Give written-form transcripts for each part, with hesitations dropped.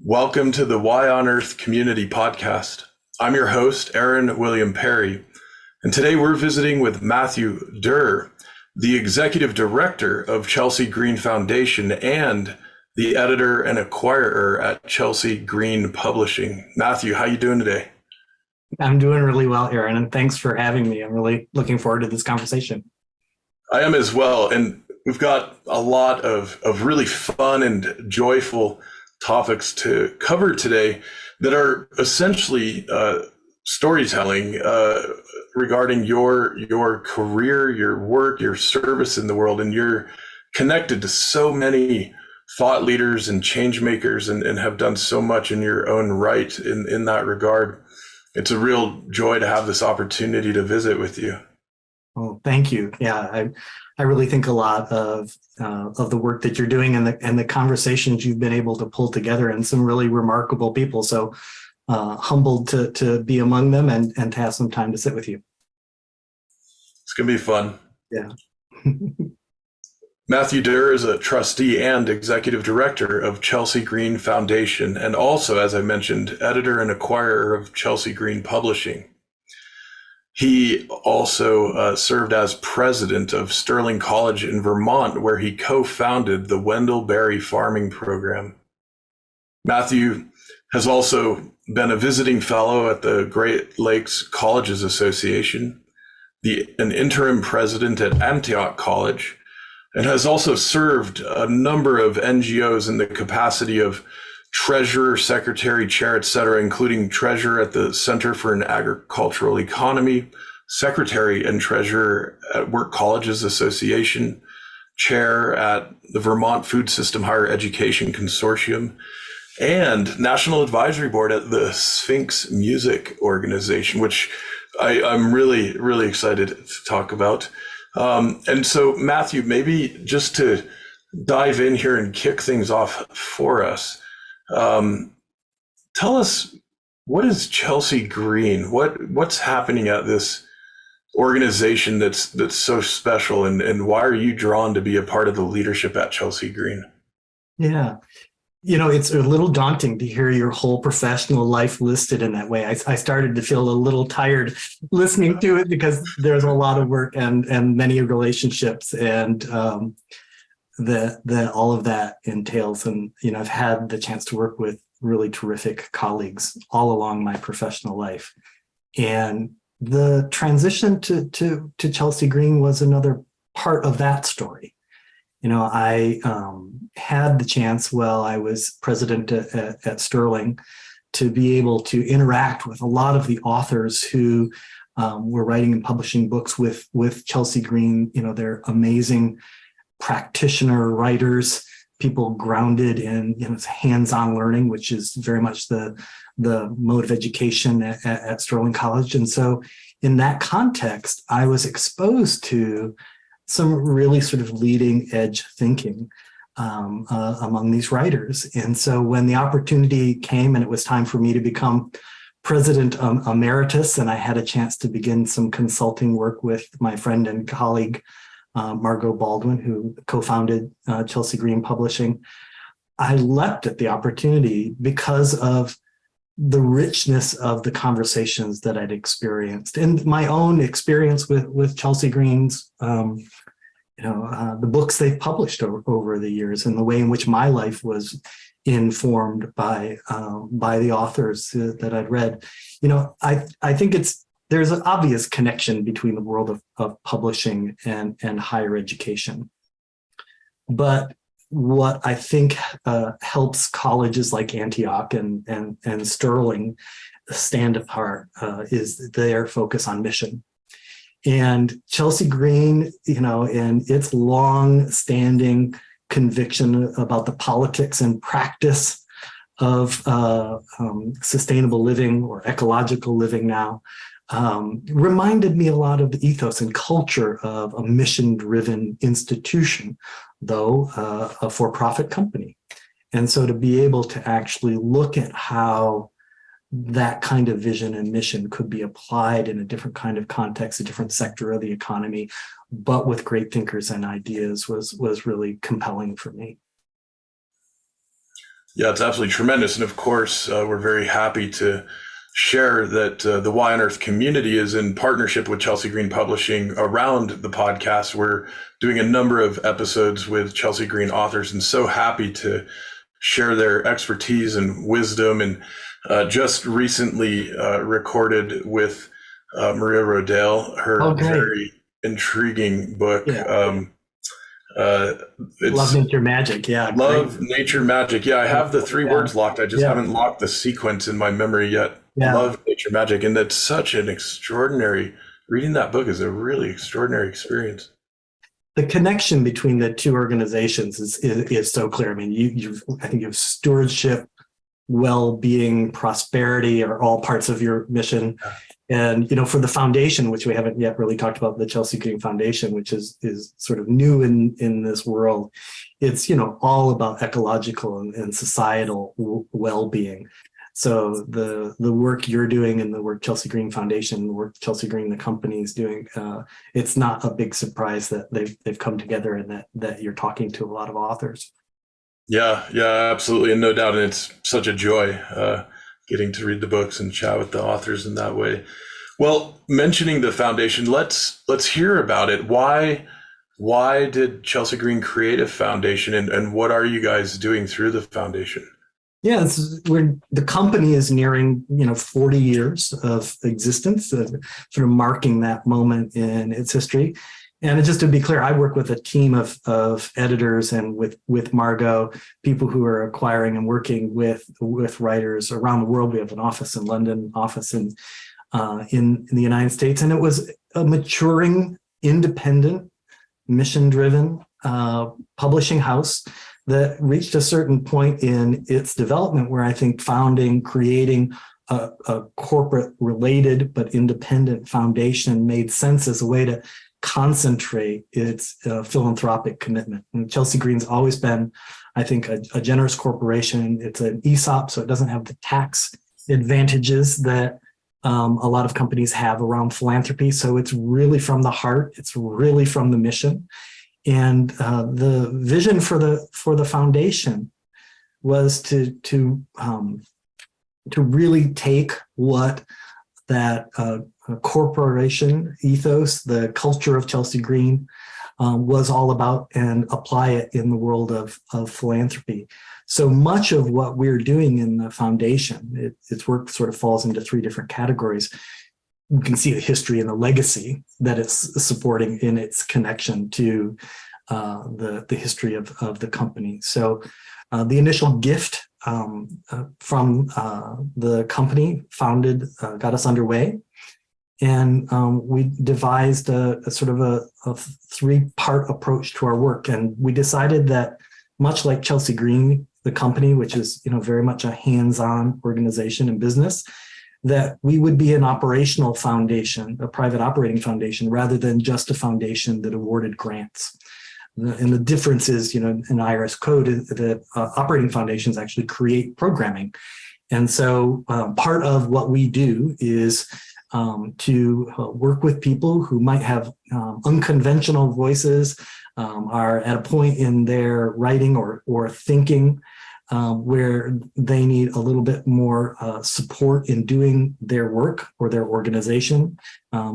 Welcome to the Why on Earth Community Podcast. I'm your host, Aaron William Perry, and today we're visiting with Matthew Derr, the Executive Director of Chelsea Green Foundation and the editor and acquirer at Chelsea Green Publishing. Matthew, how you doing today? I'm doing really well, Aaron, and thanks for having me. I'm really looking forward to this conversation. I am as well, and we've got a lot of really fun and joyful topics to cover today that are essentially storytelling regarding your career, your work, your service in the world, and you're connected to so many thought leaders and change makers and have done so much in your own right in that regard. It's a real joy to have this opportunity to visit with you. Well, thank you. Yeah, I really think a lot of the work that you're doing and the conversations you've been able to pull together, and some really remarkable people. So humbled to be among them and to have some time to sit with you. It's gonna be fun. Yeah. Matthew Derr is a trustee and executive director of Chelsea Green Foundation, and also, as I mentioned, editor and acquirer of Chelsea Green Publishing. He also served as president of Sterling College in Vermont, where he co-founded the Wendell Berry Farming Program. Matthew has also been a visiting fellow at the Great Lakes Colleges Association, an interim president at Antioch College, and has also served a number of NGOs in the capacity of treasurer, secretary, chair, etc., including treasurer at the Center for an Agricultural Economy, secretary and treasurer at Work Colleges Association, chair at the Vermont Food System Higher Education Consortium, and national advisory board at the Sphinx Music Organization, which I'm really, really excited to talk about. And so, Matthew, maybe just to dive in here and kick things off for us, tell us, what is Chelsea Green? What's happening at this organization that's so special, and why are you drawn to be a part of the leadership at Chelsea Green? Yeah. It's a little daunting to hear your whole professional life listed in that way. I started to feel a little tired listening to it because there's a lot of work and many relationships and that all of that entails. And, I've had the chance to work with really terrific colleagues all along my professional life. And the transition to Chelsea Green was another part of that story. I had the chance while I was president at Sterling to be able to interact with a lot of the authors who were writing and publishing books with Chelsea Green. They're amazing practitioner writers, people grounded in hands-on learning, which is very much the mode of education at Sterling College. And so in that context, I was exposed to some really sort of leading edge thinking among these writers. And so when the opportunity came and it was time for me to become president emeritus, and I had a chance to begin some consulting work with my friend and colleague, Margot Baldwin, who co-founded Chelsea Green Publishing, I leapt at the opportunity because of the richness of the conversations that I'd experienced and my own experience with Chelsea Green's, the books they've published over the years, and the way in which my life was informed by the authors that I'd read. I think there's an obvious connection between the world of publishing and higher education. But what I think helps colleges like Antioch and Sterling stand apart is their focus on mission. And Chelsea Green, and its long-standing conviction about the politics and practice of sustainable living or ecological living now, reminded me a lot of the ethos and culture of a mission-driven institution, though a for-profit company. And so to be able to actually look at how that kind of vision and mission could be applied in a different kind of context, a different sector of the economy, but with great thinkers and ideas was really compelling for me. Yeah, it's absolutely tremendous. And of course, we're very happy to share that the Y on Earth community is in partnership with Chelsea Green Publishing around the podcast. We're doing a number of episodes with Chelsea Green authors and so happy to share their expertise and wisdom. And just recently recorded with Maria Rodale, her very intriguing book. Yeah. It's Love Nature Magic. Yeah. Love Nature Magic. Yeah, I have the three words locked. I just haven't locked the sequence in my memory yet. Yeah. Love Nature Magic. And that's such an extraordinary, reading that book is a really extraordinary experience. The connection between the two organizations is so clear. I mean, I think you have stewardship, well-being, prosperity are all parts of your mission. And, for the foundation, which we haven't yet really talked about, the Chelsea Green Foundation, which is sort of new in this world, it's, all about ecological and societal well-being. So the work you're doing and the work Chelsea Green Foundation, the work Chelsea Green, the company is doing, it's not a big surprise that they've come together and that you're talking to a lot of authors. Yeah, absolutely. And no doubt. And it's such a joy getting to read the books and chat with the authors in that way. Well, mentioning the foundation, let's hear about it. Why did Chelsea Green create a foundation, and what are you guys doing through the foundation? Yeah, the company is nearing 40 years of existence, sort of marking that moment in its history. And just to be clear, I work with a team of editors and with Margot, people who are acquiring and working with writers around the world. We have an office in London, office in the United States, and it was a maturing, independent, mission-driven publishing house that reached a certain point in its development where I think creating a corporate-related but independent foundation made sense as a way to concentrate its philanthropic commitment. And Chelsea Green's always been, I think, a generous corporation. It's an ESOP, so it doesn't have the tax advantages that a lot of companies have around philanthropy. So it's really from the heart. It's really from the mission. And the vision for the foundation was to really take what that corporation ethos, the culture of Chelsea Green, was all about, and apply it in the world of philanthropy. So much of what we're doing in the foundation, its work sort of falls into three different categories. You can see the history and the legacy that it's supporting in its connection to the history of the company. So the initial gift from the company got us underway. And we devised a sort of a three-part approach to our work. And we decided that, much like Chelsea Green, the company, which is very much a hands-on organization and business, that we would be an operational foundation, a private operating foundation, rather than just a foundation that awarded grants. And the difference is, in IRS code, that operating foundations actually create programming. And so part of what we do is to work with people who might have unconventional voices, are at a point in their writing or thinking where they need a little bit more support in doing their work or their organization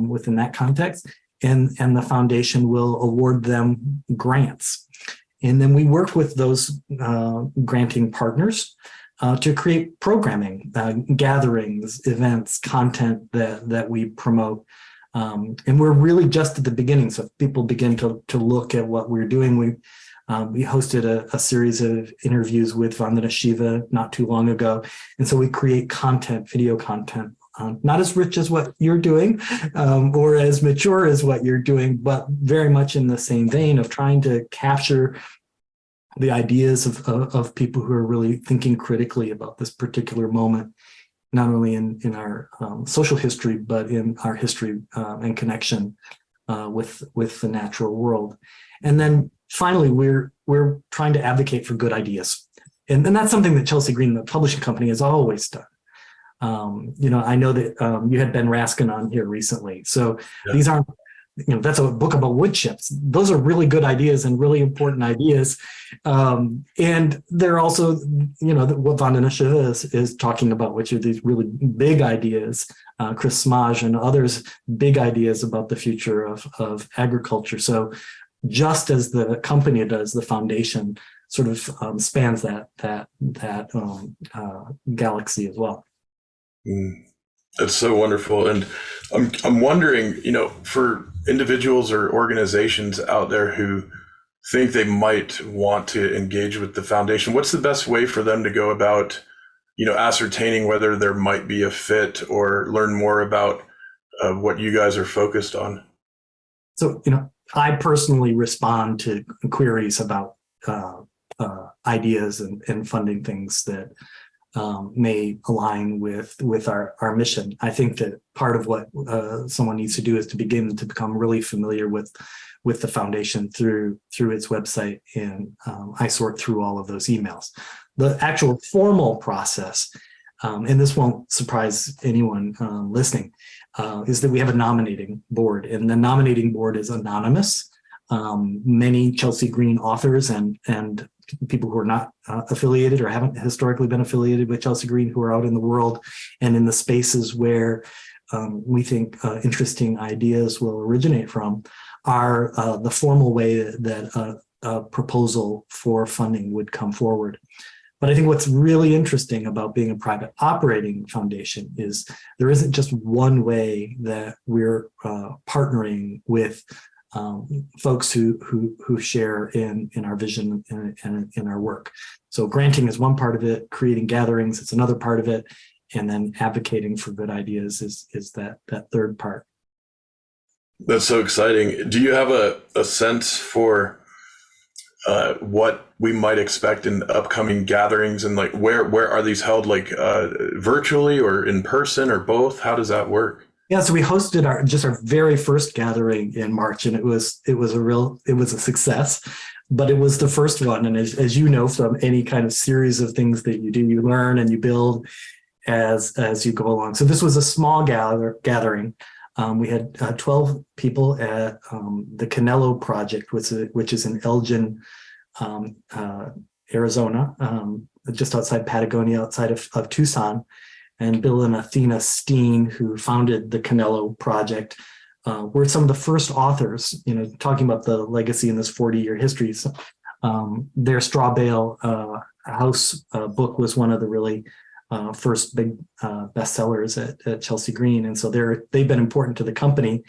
within that context. And the foundation will award them grants. And then we work with those granting partners to create programming, gatherings, events, content that we promote. And we're really just at the beginning. So if people begin to look at what we're doing, we hosted a series of interviews with Vandana Shiva not too long ago. And so we create content, video content, not as rich as what you're doing or as mature as what you're doing, but very much in the same vein of trying to capture the ideas of people who are really thinking critically about this particular moment, not only in our social history, but in our history and connection with the natural world. And then finally, we're trying to advocate for good ideas. And that's something that Chelsea Green, the publishing company, has always done. I know that you had Ben Raskin on here recently. So These aren't that's a book about wood chips. Those are really good ideas and really important ideas. And they're also, what von Initiative is talking about, which are these really big ideas, Chris Smaj and others, big ideas about the future of agriculture. So just as the company does, the foundation sort of spans that galaxy as well. That's so wonderful. And I'm wondering, for individuals or organizations out there who think they might want to engage with the foundation, what's the best way for them to go about, ascertaining whether there might be a fit or learn more about what you guys are focused on? So, I personally respond to queries about ideas and funding things that may align with our mission. I think that part of what someone needs to do is to begin to become really familiar with the foundation through its website, and I sort through all of those emails. The actual formal process, and this won't surprise anyone listening, is that we have a nominating board, and the nominating board is anonymous. Many Chelsea Green authors and people who are not affiliated or haven't historically been affiliated with Chelsea Green, who are out in the world and in the spaces where we think interesting ideas will originate from, are the formal way that a proposal for funding would come forward. But I think what's really interesting about being a private operating foundation is there isn't just one way that we're partnering with folks who share in our vision and in our work. So granting is one part of it, creating gatherings is another part of it, and then advocating for good ideas is that third part. That's so exciting. Do you have a sense for what we might expect in upcoming gatherings, and like where are these held, like virtually or in person or both? How does that work? Yeah, so we hosted our very first gathering in March, and it was a success, but it was the first one. And as you know, from any kind of series of things that you do, you learn and you build as you go along. So this was a small gathering. We had 12 people at the Canelo Project, which is in Elgin, Arizona, just outside Patagonia, outside of Tucson. And Bill and Athena Steen, who founded the Canelo Project, were some of the first authors, talking about the legacy in this 40-year history. So, their Straw Bale House book was one of the really first big bestsellers at Chelsea Green. And so they've been important to the company,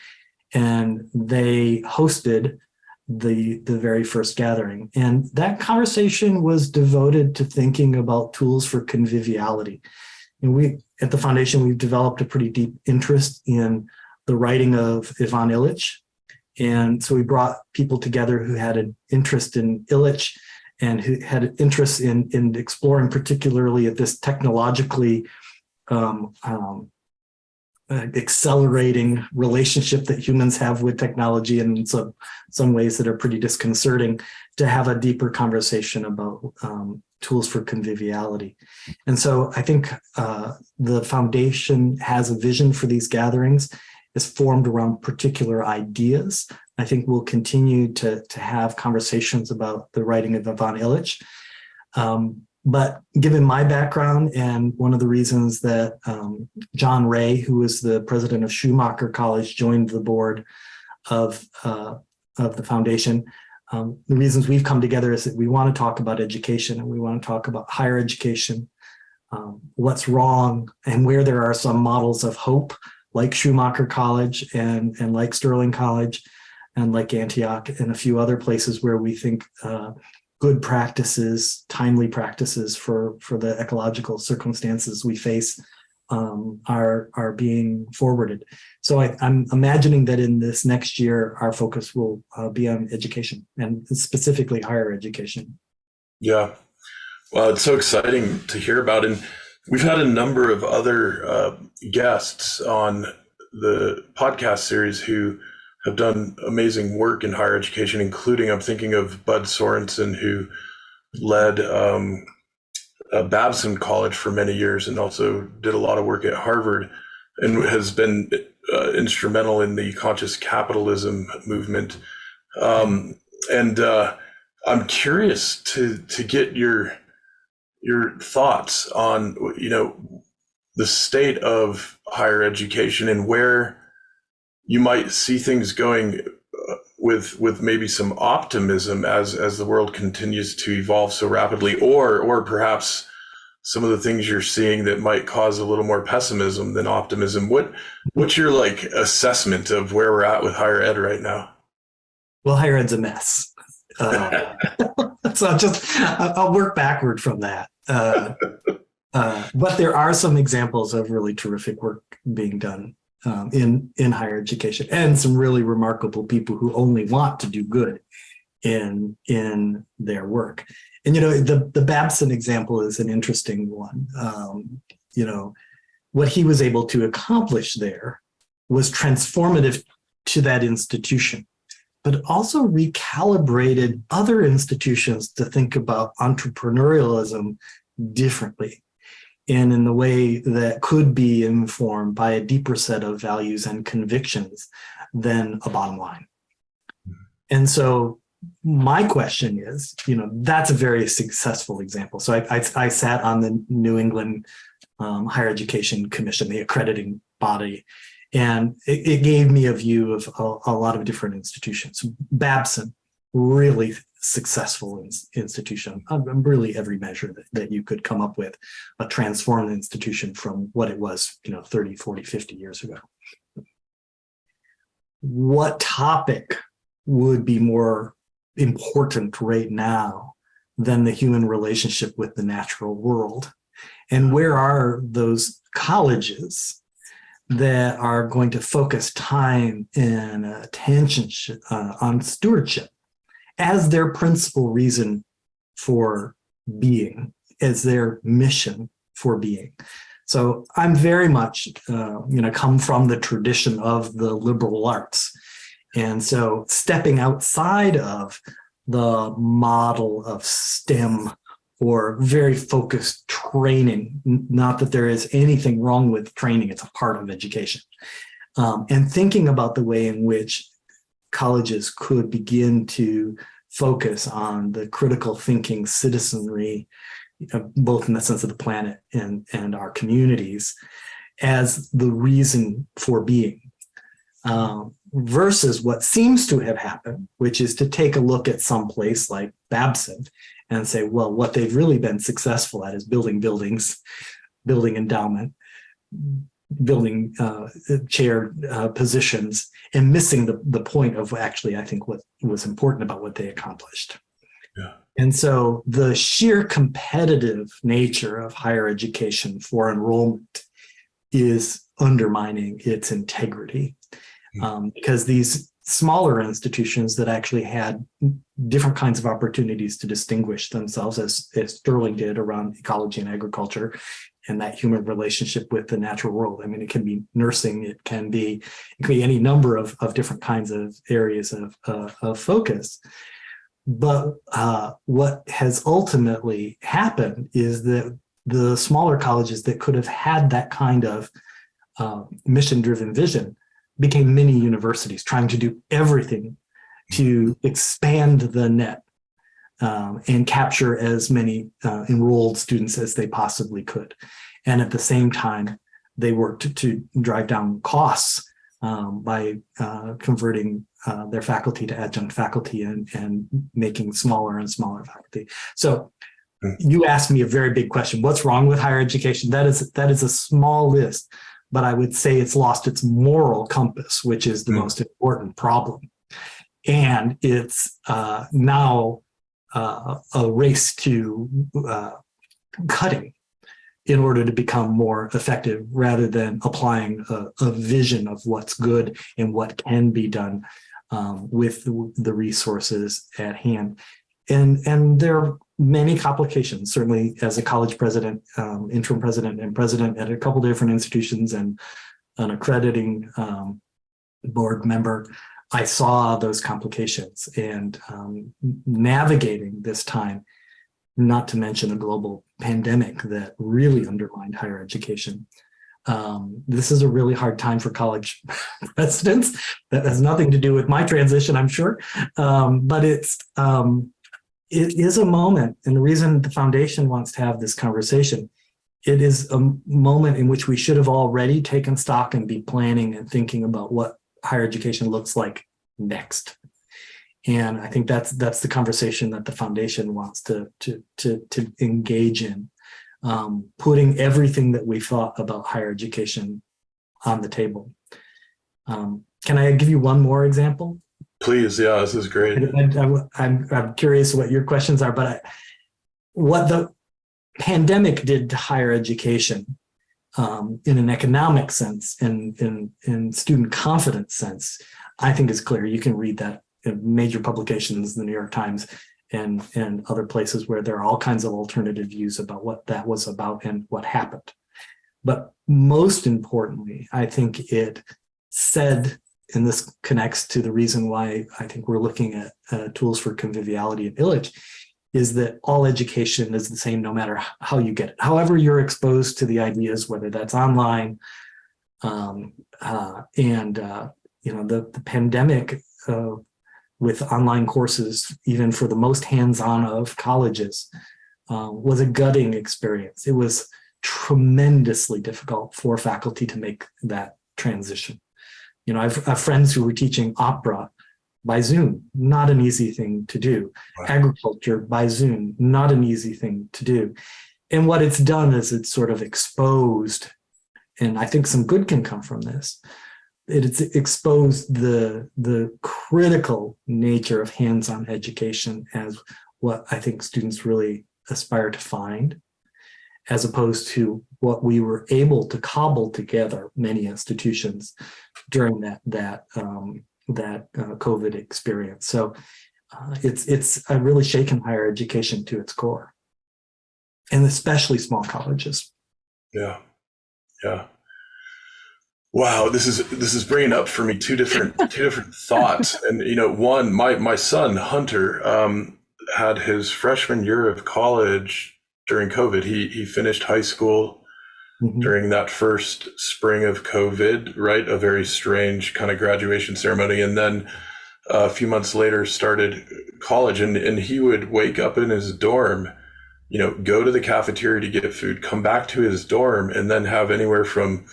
and they hosted the very first gathering. And that conversation was devoted to thinking about tools for conviviality. And we, at the foundation, we've developed a pretty deep interest in the writing of Ivan Illich. And so we brought people together who had an interest in Illich and who had an interest in exploring particularly at this technologically accelerating relationship that humans have with technology, and in some ways that are pretty disconcerting, to have a deeper conversation about tools for conviviality. And so I think the foundation has a vision for these gatherings. Is formed around particular ideas. I think we'll continue to have conversations about the writing of Ivan Illich. But given my background, and one of the reasons that John Ray, who was the president of Schumacher College, joined the board of the foundation, the reasons we've come together is that we want to talk about education, and we want to talk about higher education, what's wrong, and where there are some models of hope, like Schumacher College and like Sterling College and like Antioch and a few other places where we think good practices, timely practices for the ecological circumstances we face are being forwarded. So I'm imagining that in this next year, our focus will be on education, and specifically higher education. Yeah. Well, it's so exciting to hear about. And we've had a number of other guests on the podcast series who have done amazing work in higher education, including, I'm thinking of Bud Sorensen, who led Babson College for many years and also did a lot of work at Harvard, and has been instrumental in the conscious capitalism movement. And I'm curious to get your thoughts on, the state of higher education and where you might see things going with maybe some optimism as the world continues to evolve so rapidly, or perhaps some of the things you're seeing that might cause a little more pessimism than optimism. What's your assessment of where we're at with higher ed right now? Well, higher ed's a mess. So I'll work backward from that. But there are some examples of really terrific work being done in higher education, and some really remarkable people who only want to do good in their work. And the Babson example is an interesting one. What he was able to accomplish there was transformative to that institution, but also recalibrated other institutions to think about entrepreneurialism differently, and in the way that could be informed by a deeper set of values and convictions than a bottom line. And so my question is, that's a very successful example. So I sat on the New England Higher Education Commission, the accrediting body, and it gave me a view of a lot of different institutions. Babson, really successful institution, really every measure that you could come up with, a transformed institution from what it was 30, 40, 50 years ago. What topic would be more important right now than the human relationship with the natural world? And where are those colleges that are going to focus time and attention on stewardship as their principal reason for being, as their mission for being? So I'm very much, come from the tradition of the liberal arts. And so stepping outside of the model of STEM or very focused training, not that there is anything wrong with training, it's a part of education, and thinking about the way in which colleges could begin to focus on the critical thinking citizenry, both in the sense of the planet and our communities, as the reason for being, versus what seems to have happened, which is to take a look at some place like Babson and say, well, what they've really been successful at is building buildings, building endowment, building chair positions, and missing the point of actually, I think, what was important about what they accomplished. Yeah. And so the sheer competitive nature of higher education for enrollment is undermining its integrity, because these smaller institutions that actually had different kinds of opportunities to distinguish themselves, as Sterling did around ecology and agriculture and that human relationship with the natural world. I mean, it can be nursing, it can be any number of different kinds of areas of focus. But what has ultimately happened is that the smaller colleges that could have had that kind of mission-driven vision became mini universities, trying to do everything to expand the net and capture as many enrolled students as they possibly could. And at the same time, they worked to drive down costs by converting their faculty to adjunct faculty and making smaller and smaller faculty. So you asked me a very big question. What's wrong with higher education? That is a small list, but I would say it's lost its moral compass, which is the most important problem. And it's now a race to cutting in order to become more effective, rather than applying a vision of what's good and what can be done with the resources at hand. And there are many complications, certainly as a college president, interim president, and president at a couple different institutions, and an accrediting board member. I saw those complications, and navigating this time, not to mention a global pandemic that really undermined higher education. This is a really hard time for college presidents. That has nothing to do with my transition, I'm sure. But it is a moment, and the reason the foundation wants to have this conversation, it is a moment in which we should have already taken stock and be planning and thinking about what higher education looks like next. And I think that's the conversation that the foundation wants to engage in, putting everything that we thought about higher education on the table. Can I give you one more example? Please, yeah, this is great. I'm curious what your questions are, but what the pandemic did to higher education in an economic sense and in student confidence sense, I think is clear. You can read that in major publications, the New York Times and other places where there are all kinds of alternative views about what that was about and what happened. But most importantly, I think it said, and this connects to the reason why I think we're looking at tools for conviviality and village, is that all education is the same no matter how you get it. However you're exposed to the ideas, whether that's online, the pandemic with online courses, even for the most hands-on of colleges, was a gutting experience. It was tremendously difficult for faculty to make that transition. I have friends who were teaching opera by Zoom, not an easy thing to do. Wow. Agriculture by Zoom, not an easy thing to do. And what it's done is it's sort of exposed, and I think some good can come from this, it's exposed the critical nature of hands-on education as what I think students really aspire to find, as opposed to what we were able to cobble together, many institutions, during that COVID experience. So it's really shaken higher education to its core, and especially small colleges. Yeah. Wow, this is bringing up for me two different thoughts. And one, my son Hunter had his freshman year of college during COVID. He finished high school during that first spring of COVID, right? A very strange kind of graduation ceremony. And then a few months later started college, and he would wake up in his dorm, go to the cafeteria to get food, come back to his dorm, and then have anywhere from,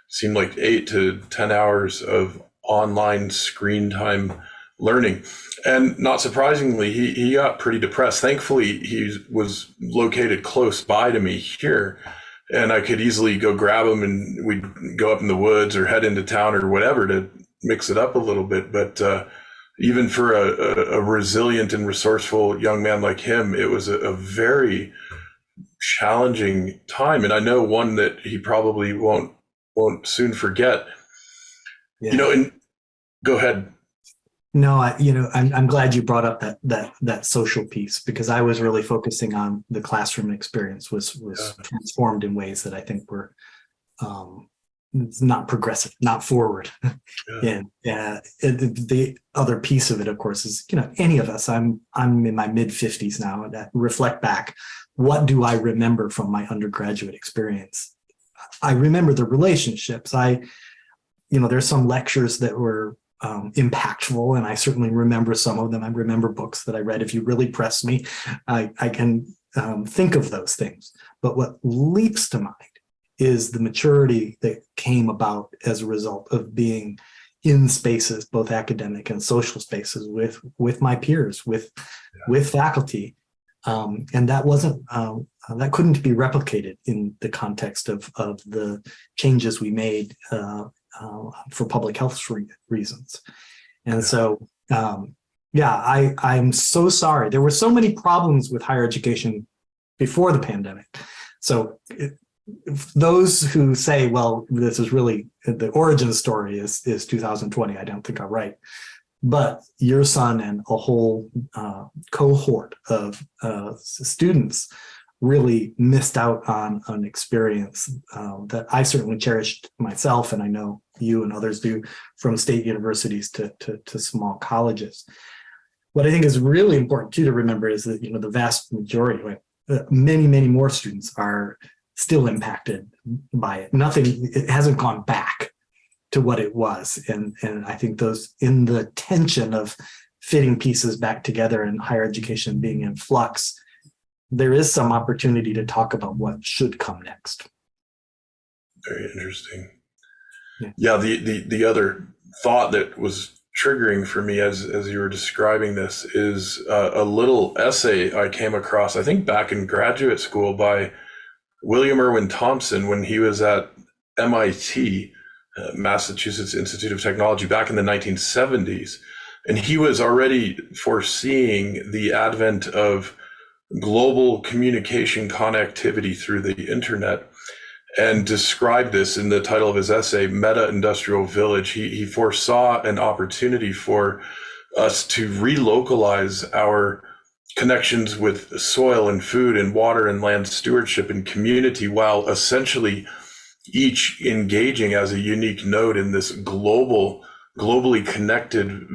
seemed like 8 to 10 hours of online screen time learning. And not surprisingly, he got pretty depressed. Thankfully, he was located close by to me here, and I could easily go grab him, and we'd go up in the woods or head into town or whatever to mix it up a little bit. But even for a resilient and resourceful young man like him, it was a very challenging time. And I know one that he probably won't soon forget. Yeah. And go ahead. No, I'm glad you brought up that social piece, because I was really focusing on the classroom experience was transformed in ways that I think were not progressive, not forward. Yeah. And the other piece of it, of course, is any of us. I'm in my mid 50s now, and that reflect back. What do I remember from my undergraduate experience? I remember the relationships. There's some lectures that were impactful, and I certainly remember some of them. I remember books that I read. If you really press me, I can think of those things. But what leaps to mind is the maturity that came about as a result of being in spaces, both academic and social spaces, with my peers, with faculty, and that wasn't that couldn't be replicated in the context of the changes we made for public health reasons. And so, I'm so sorry. There were so many problems with higher education before the pandemic. So those who say, well, this is really the origin story is 2020, I don't think are right. But your son and a whole cohort of students really missed out on an experience that I certainly cherished myself, and I know you and others do, from state universities to small colleges. What I think is really important too to remember is that the vast majority, many more students are still impacted by it. It hasn't gone back to what it was. And I think those, in the tension of fitting pieces back together and higher education being in flux, there is some opportunity to talk about what should come next. Very interesting. Yeah, the other thought that was triggering for me as you were describing this is a little essay I came across, I think back in graduate school, by William Irwin Thompson when he was at MIT, Massachusetts Institute of Technology, back in the 1970s. And he was already foreseeing the advent of global communication connectivity through the internet, and described this in the title of his essay, Meta Industrial Village. He foresaw an opportunity for us to relocalize our connections with soil and food and water and land stewardship and community, while essentially each engaging as a unique node in this globally connected,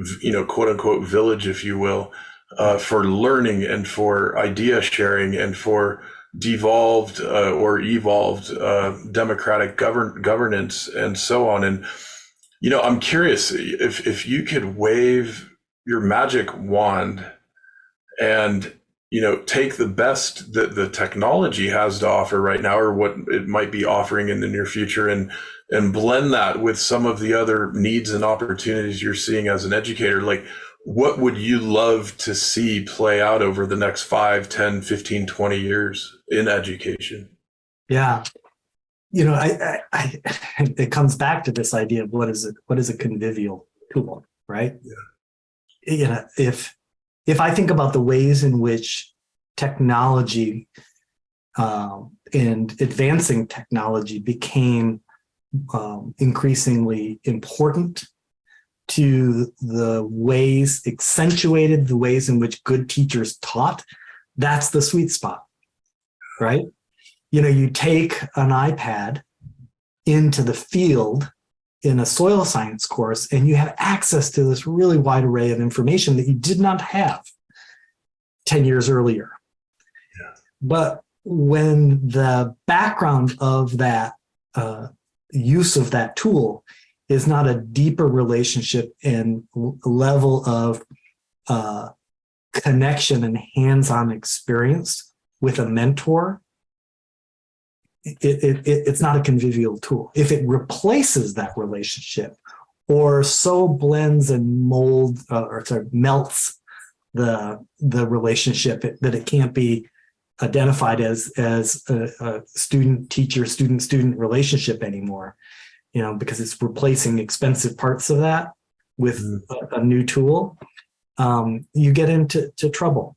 quote unquote village, if you will, for learning and for idea sharing and for devolved or evolved democratic governance and so on. And, I'm curious if you could wave your magic wand and, take the best that the technology has to offer right now, or what it might be offering in the near future, and blend that with some of the other needs and opportunities you're seeing as an educator. Like, what would you love to see play out over the next 5, 10, 15, 20 years in education? Yeah. It comes back to this idea of what is a convivial tool, right? Yeah. If I think about the ways in which technology and advancing technology became increasingly important to accentuated the ways in which good teachers taught, that's the sweet spot, right? You take an iPad into the field in a soil science course, and you have access to this really wide array of information that you did not have 10 years earlier. Yeah. But when the background of that use of that tool is not a deeper relationship and level of connection and hands-on experience with a mentor, it's not a convivial tool. If it replaces that relationship or so blends and melts the relationship that it can't be identified as a student-teacher, student-student relationship anymore, because it's replacing expensive parts of that with a new tool, you get into trouble.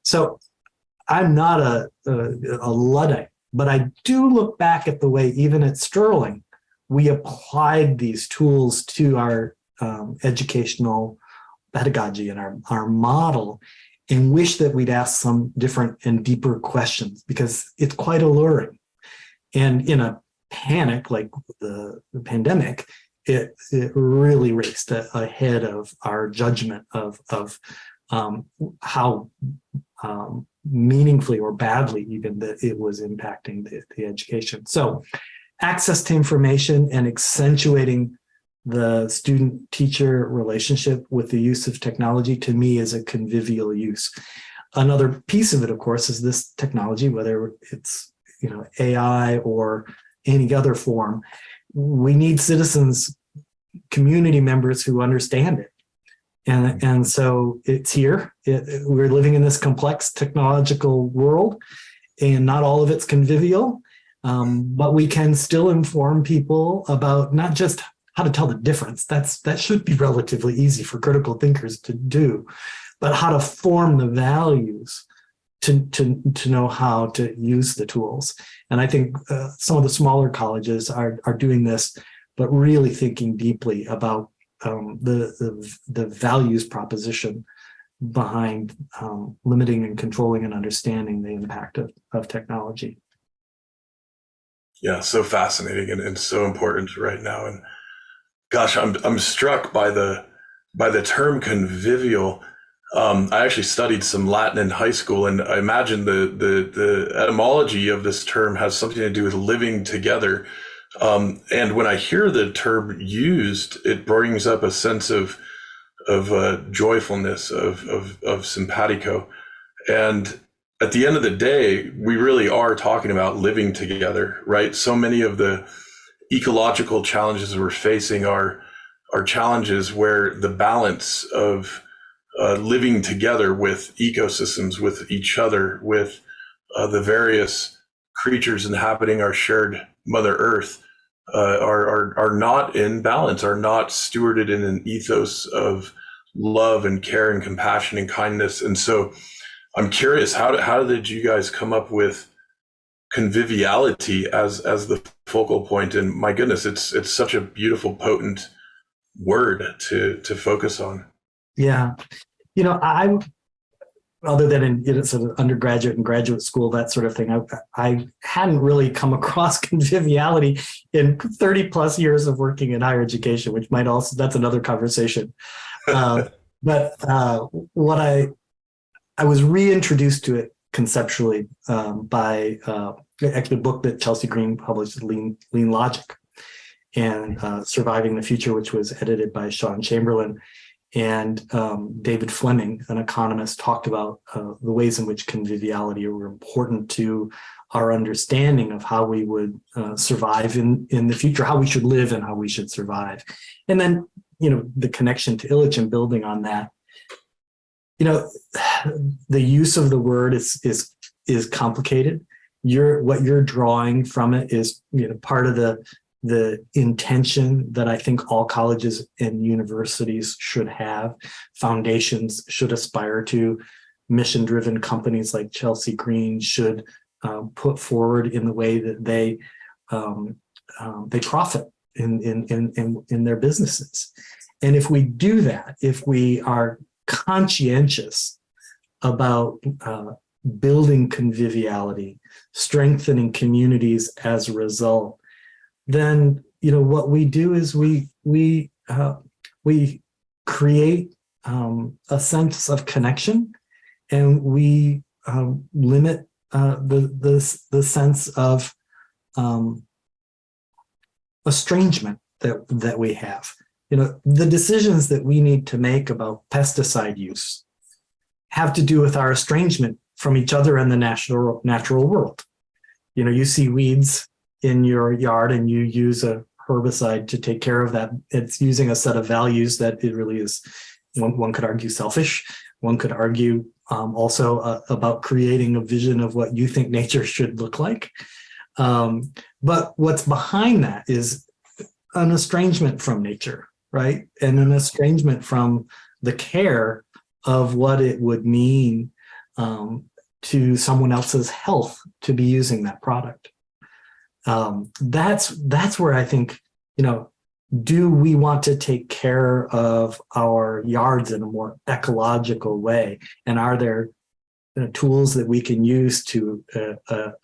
So I'm not a Luddite, but I do look back at the way, even at Sterling, we applied these tools to our educational pedagogy and our model, and wish that we'd ask some different and deeper questions, because it's quite alluring. And in a panic like the pandemic, it really raced ahead of our judgment of how meaningfully or badly even that it was impacting the education. So access to information and accentuating the student-teacher relationship with the use of technology, to me, is a convivial use. Another piece of it, of course, is this technology, whether it's AI or any other form, we need citizens, community members who understand it. And so it's here. We're living in this complex technological world, and not all of it's convivial, but we can still inform people about not just how to tell the difference. That should be relatively easy for critical thinkers to do, but how to form the values to know how to use the tools. And I think some of the smaller colleges are doing this, but really thinking deeply about the values proposition behind limiting and controlling and understanding the impact of technology. Yeah, so fascinating and so important right now. And gosh, I'm struck by the term convivial. I actually studied some Latin in high school, and I imagine the etymology of this term has something to do with living together. And when I hear the term used, it brings up a sense of joyfulness, of simpatico. And at the end of the day, we really are talking about living together, right? So many of the ecological challenges we're facing are challenges where the balance of living together with ecosystems, with each other, with the various creatures inhabiting our shared Mother Earth, are not in balance, are not stewarded in an ethos of love and care and compassion and kindness. And so I'm curious, how did you guys come up with conviviality as the focal point? And my goodness, it's such a beautiful, potent word to focus on. Yeah. I other than in sort of undergraduate and graduate school, that sort of thing, I hadn't really come across conviviality in 30 plus years of working in higher education, which might also, that's another conversation. But what I was reintroduced to it conceptually by actually a book that Chelsea Green published, Lean Logic, and Surviving the Future, which was edited by Sean Chamberlain. And David Fleming, an economist, talked about the ways in which conviviality were important to our understanding of how we would survive in the future, how we should live and how we should survive. And then, the connection to Illich and building on that, the use of the word is complicated. What you're drawing from it is, part of the intention that I think all colleges and universities should have, foundations should aspire to, mission-driven companies like Chelsea Green should put forward in the way that they profit in their businesses. And if we do that, if we are conscientious about building conviviality, strengthening communities as a result, then what we do is we create a sense of connection, and we limit the sense of estrangement that we have. The decisions that we need to make about pesticide use have to do with our estrangement from each other and the natural world. You see weeds in your yard and you use a herbicide to take care of that. It's using a set of values that it really is, one could argue, selfish. One could argue also about creating a vision of what you think nature should look like. But what's behind that is an estrangement from nature, right? And an estrangement from the care of what it would mean to someone else's health to be using that product. That's where I think, do we want to take care of our yards in a more ecological way? And are there tools that we can use to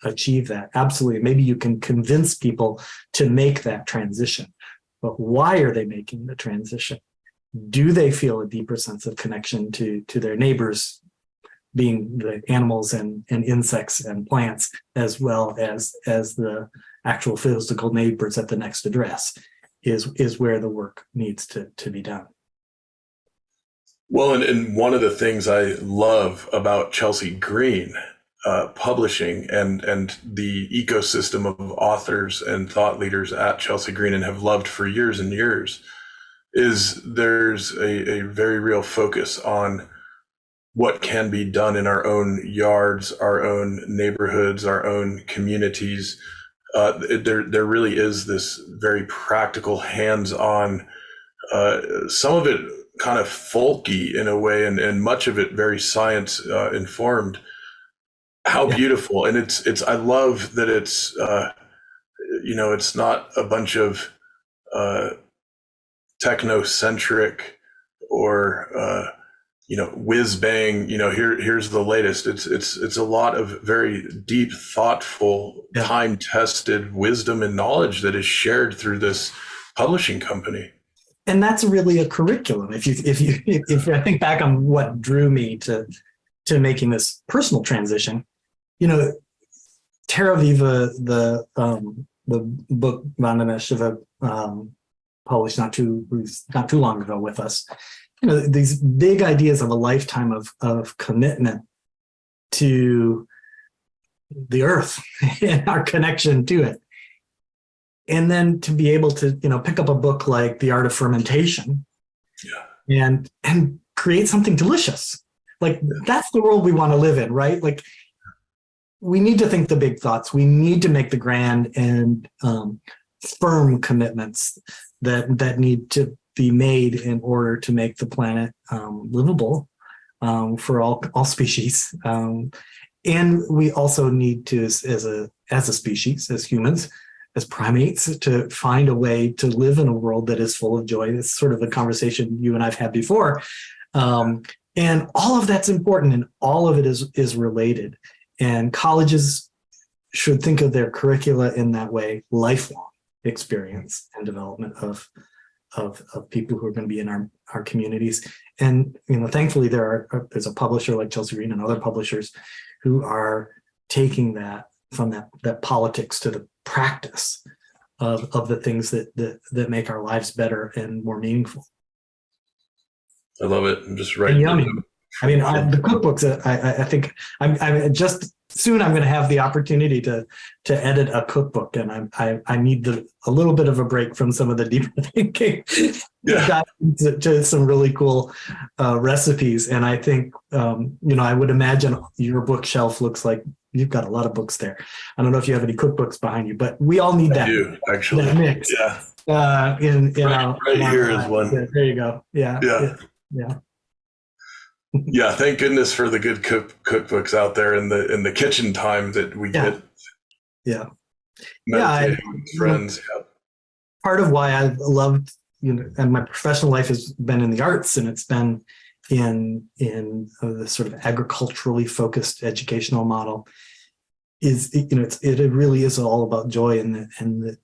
achieve that? Absolutely. Maybe you can convince people to make that transition. But why are they making the transition? Do they feel a deeper sense of connection to their neighbors, being the animals and insects and plants, as well as the actual physical neighbors at the next address, is where the work needs to be done. Well, and one of the things I love about Chelsea Green publishing and the ecosystem of authors and thought leaders at Chelsea Green, and have loved for years and years, is there's a very real focus on what can be done in our own yards, our own neighborhoods, our own communities. There really is this very practical, hands-on, some of it kind of folky in a way, and much of it very science informed. How beautiful. And it's I love that it's it's not a bunch of technocentric or whiz bang, here's the latest. It's a lot of very deep, thoughtful, time tested wisdom and knowledge that is shared through this publishing company. and that's really a curriculum. If I think back on what drew me to making this personal transition, you know, Terra Viva, the book Vandana Shiva published not too long ago with us, you know, these big ideas of a lifetime of commitment to the earth and our connection to it. And then to be able to, you know, pick up a book like The Art of Fermentation, and create something delicious. Like, that's the world we want to live in, right? Like, we need to think the big thoughts. We need to make the grand and firm commitments that need to be made in order to make the planet livable for all species. And we also need to, as a species, as humans, as primates, to find a way to live in a world that is full of joy. It's sort of the conversation you and I've had before. And all of that's important, and all of it is related. And colleges should think of their curricula in that way: lifelong experience and development of people who are going to be in our communities. And, you know, thankfully there's a publisher like Chelsea Green and other publishers who are taking that from that politics to the practice of the things that make our lives better and more meaningful. I love it. I'm just writing. I mean, the cookbooks, I think I'm just soon I'm going to have the opportunity to edit a cookbook, and I need a little bit of a break from some of the deeper thinking to some really cool recipes. And I think, you know, I would imagine your bookshelf looks like you've got a lot of books there. I don't know if you have any cookbooks behind you, but we all need that. I do, actually. That mix. Yeah. Right here is one. Yeah, there you go. Yeah. Yeah, thank goodness for the good cookbooks out there in the kitchen time that we get. Yeah. Meditating with friends. Part of why I've loved, you know, and my professional life has been in the arts, and it's been in the sort of agriculturally focused educational model, is, you know, it really is all about joy and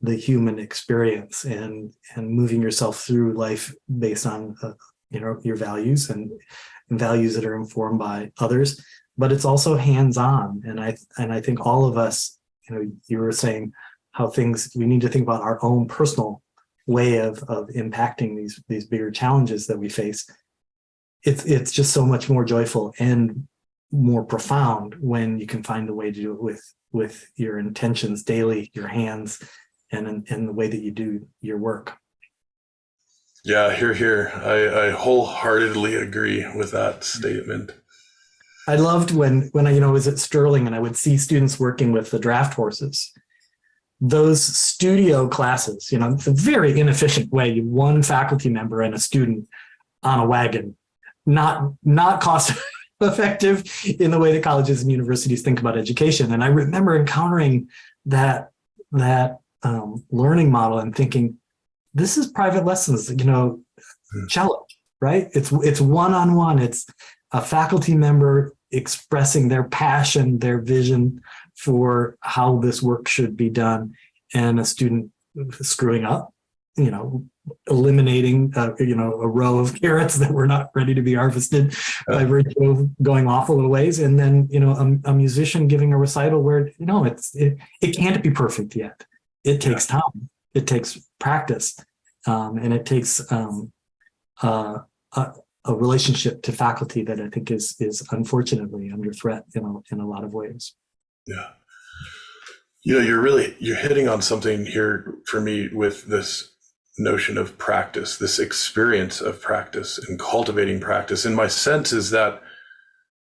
the human experience, and moving yourself through life based on you know, your values and values that are informed by others. But it's also hands-on, and I think all of us, you know, you were saying how we need to think about our own personal way of impacting these bigger challenges that we face. It's just so much more joyful and more profound when you can find a way to do it with your intentions daily, your hands, and the way that you do your work. Yeah, here. I wholeheartedly agree with that statement. I loved when I, you know, was at Sterling and I would see students working with the draft horses. Those studio classes, you know, it's a very inefficient way. You one faculty member and a student on a wagon, not cost effective in the way that colleges and universities think about education. And I remember encountering that learning model and thinking, this is private lessons, you know, cello, right? It's one-on-one. It's a faculty member expressing their passion, their vision for how this work should be done, and a student screwing up, you know, eliminating, you know, a row of carrots that were not ready to be harvested by virtue of going off a little ways. And then, you know, a musician giving a recital where, you know, it can't be perfect yet. It takes time. It takes practice, and it takes a relationship to faculty that I think is unfortunately under threat in a lot of ways. Yeah, you know, you're hitting on something here for me with this notion of practice, this experience of practice and cultivating practice. And my sense is that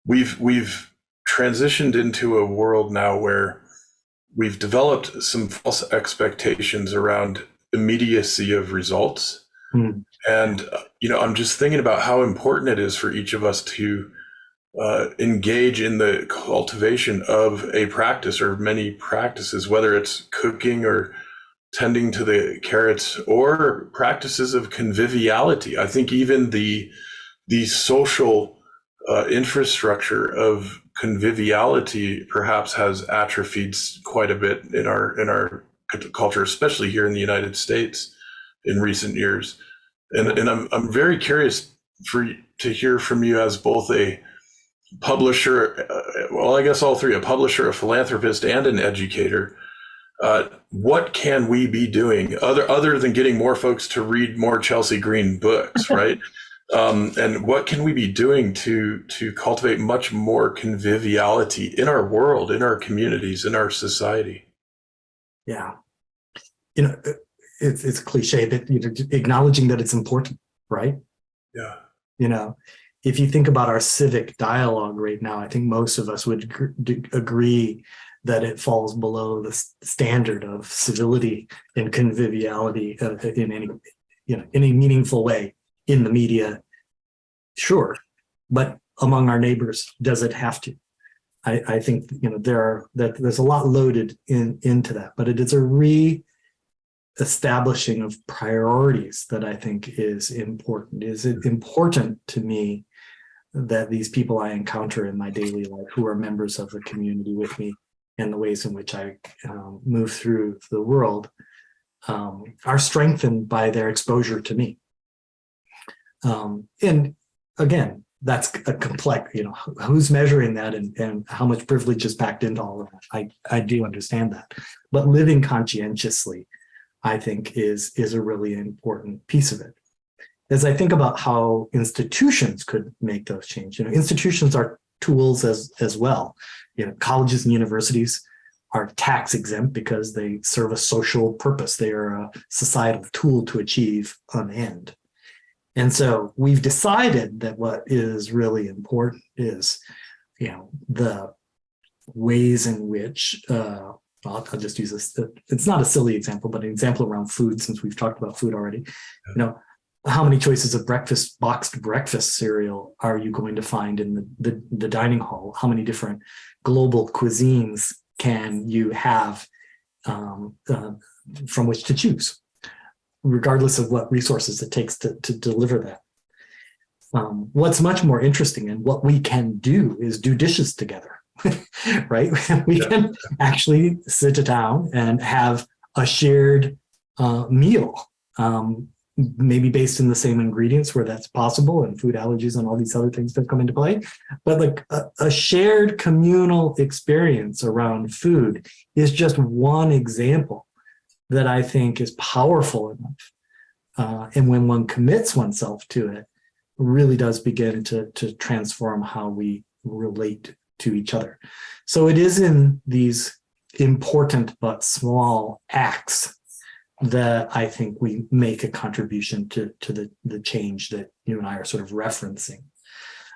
we've transitioned into a world now where we've developed some false expectations around immediacy of results. And, you know, I'm just thinking about how important it is for each of us to engage in the cultivation of a practice or many practices, whether it's cooking or tending to the carrots or practices of conviviality. I think even the social infrastructure of conviviality perhaps has atrophied quite a bit in our culture, especially here in the United States in recent years. And I'm very curious to hear from you as both a publisher, well, I guess all three, a publisher, a philanthropist, and an educator. What can we be doing other than getting more folks to read more Chelsea Green books, right? And what can we be doing to cultivate much more conviviality in our world, in our communities, in our society? Yeah. It's a cliche, but acknowledging that it's important, right? Yeah. If you think about our civic dialogue right now, I think most of us would agree that it falls below the standard of civility and conviviality in any meaningful way in the media. Sure, but among our neighbors, does it have to? I think there's a lot loaded into that, but it is a establishing of priorities that I think is important. Is it important to me that these people I encounter in my daily life who are members of the community with me and the ways in which I move through the world are strengthened by their exposure to me? And again, that's a complex, who's measuring that and how much privilege is packed into all of that. I do understand that, but living conscientiously, I think is a really important piece of it. As I think about how institutions could make those changes, institutions are tools as well. Colleges and universities are tax exempt because they serve a social purpose. They are a societal tool to achieve an end. And so we've decided that what is really important is, the ways in which, I'll just use this, it's not a silly example, but an example around food, since we've talked about food already. How many choices of boxed breakfast cereal are you going to find in the dining hall? How many different global cuisines can you have from which to choose, regardless of what resources it takes to deliver that? What's much more interesting and what we can do is do dishes together, right? We can actually sit down and have a shared meal, maybe based in the same ingredients where that's possible, and food allergies and all these other things that come into play. But like a shared communal experience around food is just one example that I think is powerful enough. And when one commits oneself to it, really does begin to transform how we relate to each other. So it is in these important but small acts that I think we make a contribution to the change that you and I are sort of referencing.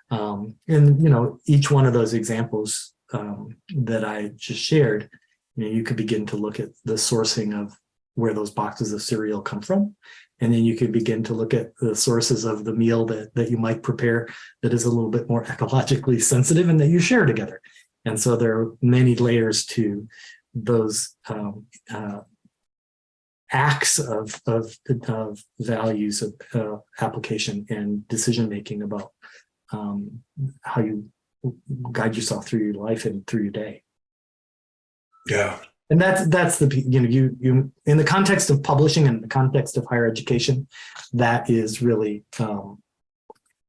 And each one of those examples that I just shared, you could begin to look at the sourcing of where those boxes of cereal come from. And then you could begin to look at the sources of the meal that you might prepare that is a little bit more ecologically sensitive and that you share together. And so there are many layers to those acts of values of application and decision-making about how you guide yourself through your life and through your day. Yeah. And that's the you in the context of publishing and the context of higher education, that is really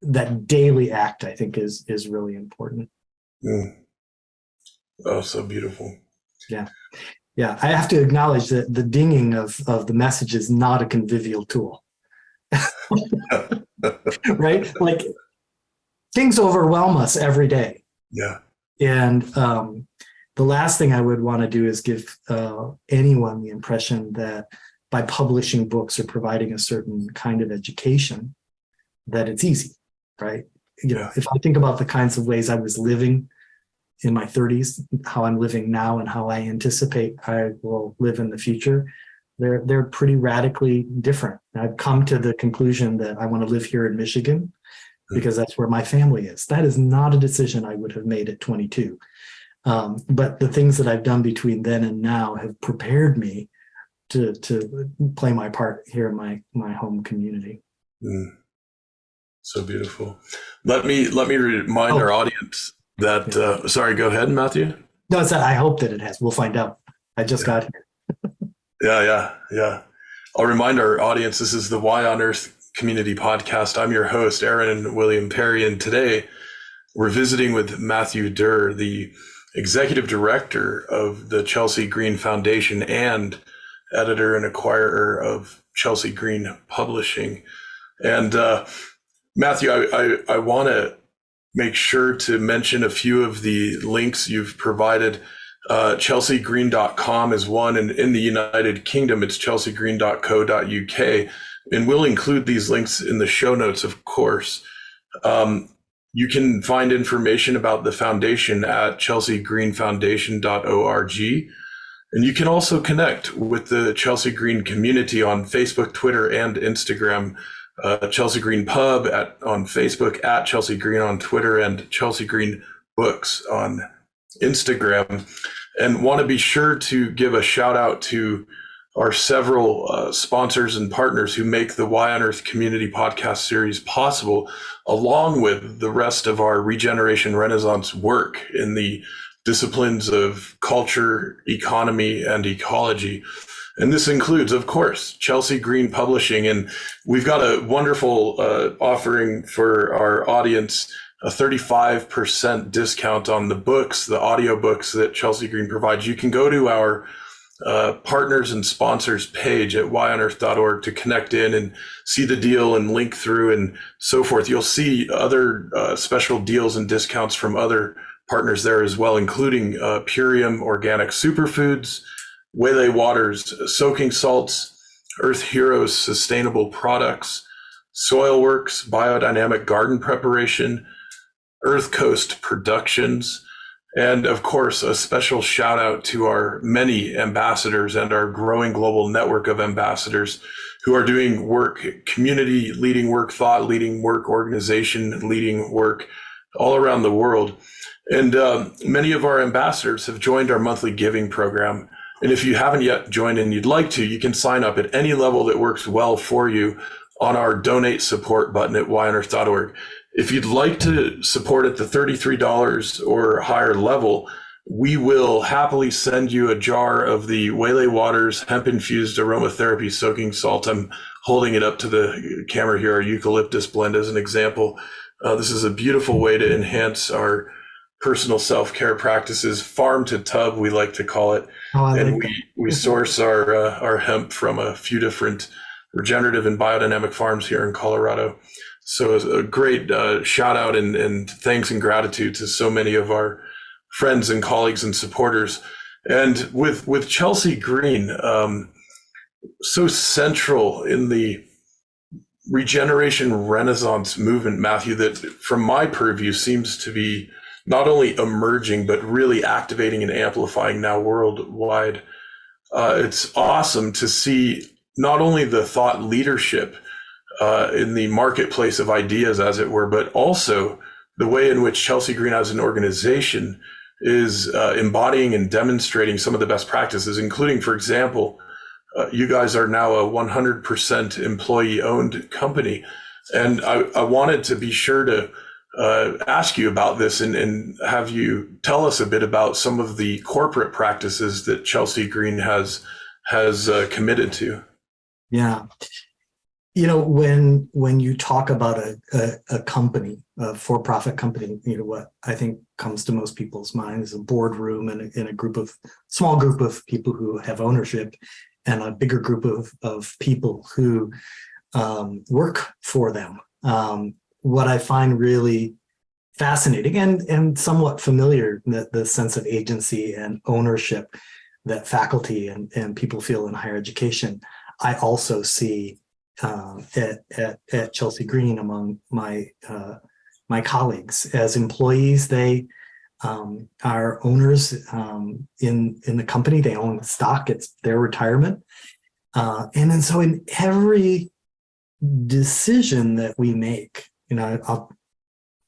that daily act, I think, is really important. Oh, so beautiful. Yeah. I have to acknowledge that the dinging of the message is not a convivial tool. Right? Like, things overwhelm us every day. Yeah. And the last thing I would want to do is give anyone the impression that by publishing books or providing a certain kind of education, that it's easy, right? If I think about the kinds of ways I was living in my 30s, how I'm living now, and how I anticipate I will live in the future, they're pretty radically different. I've come to the conclusion that I want to live here in Michigan because that's where my family is. That is not a decision I would have made at 22. But the things that I've done between then and now have prepared me to play my part here in my home community. So beautiful. Let me remind our audience that. Sorry, go ahead, Matthew. No, I hope that it has. We'll find out. I just got here. Yeah. I'll remind our audience this is the Why on Earth Community Podcast. I'm your host, Aaron William Perry, and today we're visiting with Matthew Derr, the Executive Director of the Chelsea Green Foundation and editor and acquirer of Chelsea Green Publishing. And Matthew, I want to make sure to mention a few of the links you've provided. chelseagreen.com is one, and in the United Kingdom, it's chelseagreen.co.uk. And we'll include these links in the show notes, of course. You can find information about the foundation at chelseagreenfoundation.org. And you can also connect with the Chelsea Green community on Facebook, Twitter, and Instagram. Chelsea Green Pub on Facebook, at Chelsea Green on Twitter, and Chelsea Green Books on Instagram. And want to be sure to give a shout out to our several sponsors and partners who make the Why on Earth Community Podcast series possible, along with the rest of our Regeneration Renaissance work in the disciplines of culture, economy, and ecology. And this includes, of course, Chelsea Green Publishing. And we've got a wonderful offering for our audience, a 35% discount on the books, the audiobooks that Chelsea Green provides. You can go to our partners and sponsors page at whyonearth.org to connect in and see the deal and link through and so forth. You'll see other special deals and discounts from other partners there as well, including Purium Organic Superfoods, Waylay Waters Soaking Salts, Earth Heroes Sustainable Products, Soilworks Biodynamic Garden Preparation, Earth Coast Productions, and of course, a special shout out to our many ambassadors and our growing global network of ambassadors who are doing work, community leading work, thought leading work, organization leading work all around the world. And many of our ambassadors have joined our monthly giving program. And if you haven't yet joined and you'd like to, you can sign up at any level that works well for you on our donate support button at whyonearth.org. If you'd like to support at the $33 or higher level, we will happily send you a jar of the Waylay Waters hemp-infused aromatherapy soaking salt. I'm holding it up to the camera here, our eucalyptus blend as an example. This is a beautiful way to enhance our personal self-care practices, farm to tub, we like to call it. And we source our hemp from a few different regenerative and biodynamic farms here in Colorado. So it's a great shout out and thanks and gratitude to so many of our friends and colleagues and supporters. And with Chelsea Green, so central in the regeneration renaissance movement, Matthew, that from my purview seems to be not only emerging, but really activating and amplifying now worldwide. It's awesome to see not only the thought leadership in the marketplace of ideas, as it were, but also the way in which Chelsea Green as an organization is embodying and demonstrating some of the best practices, including, for example, you guys are now a 100% employee-owned company. And I wanted to be sure to ask you about this and have you tell us a bit about some of the corporate practices that Chelsea Green has committed to. Yeah. You know, when you talk about a company, a for-profit company, you know, what I think comes to most people's minds is a boardroom and a small group of people who have ownership, and a bigger group of people who work for them. What I find really fascinating and somewhat familiar, the sense of agency and ownership that faculty and people feel in higher education, I also see at Chelsea Green among my colleagues. As employees, they are owners in the company. They own stock. It's their retirement. And so in every decision that we make, you know, I'll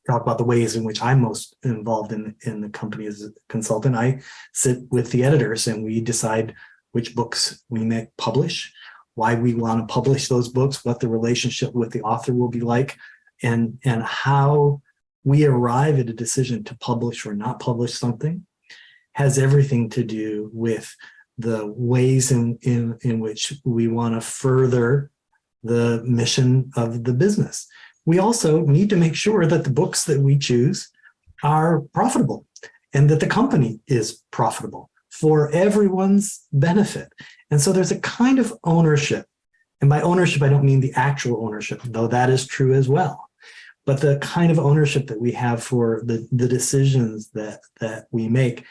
talk about the ways in which I'm most involved in the company as a consultant. I sit with the editors and we decide which books we may publish, why we want to publish those books, what the relationship with the author will be like, and how we arrive at a decision to publish or not publish something has everything to do with the ways in which we want to further the mission of the business. We also need to make sure that the books that we choose are profitable and that the company is profitable for everyone's benefit. And so there's a kind of ownership. And by ownership, I don't mean the actual ownership, though that is true as well. But the kind of ownership that we have for the decisions that we make,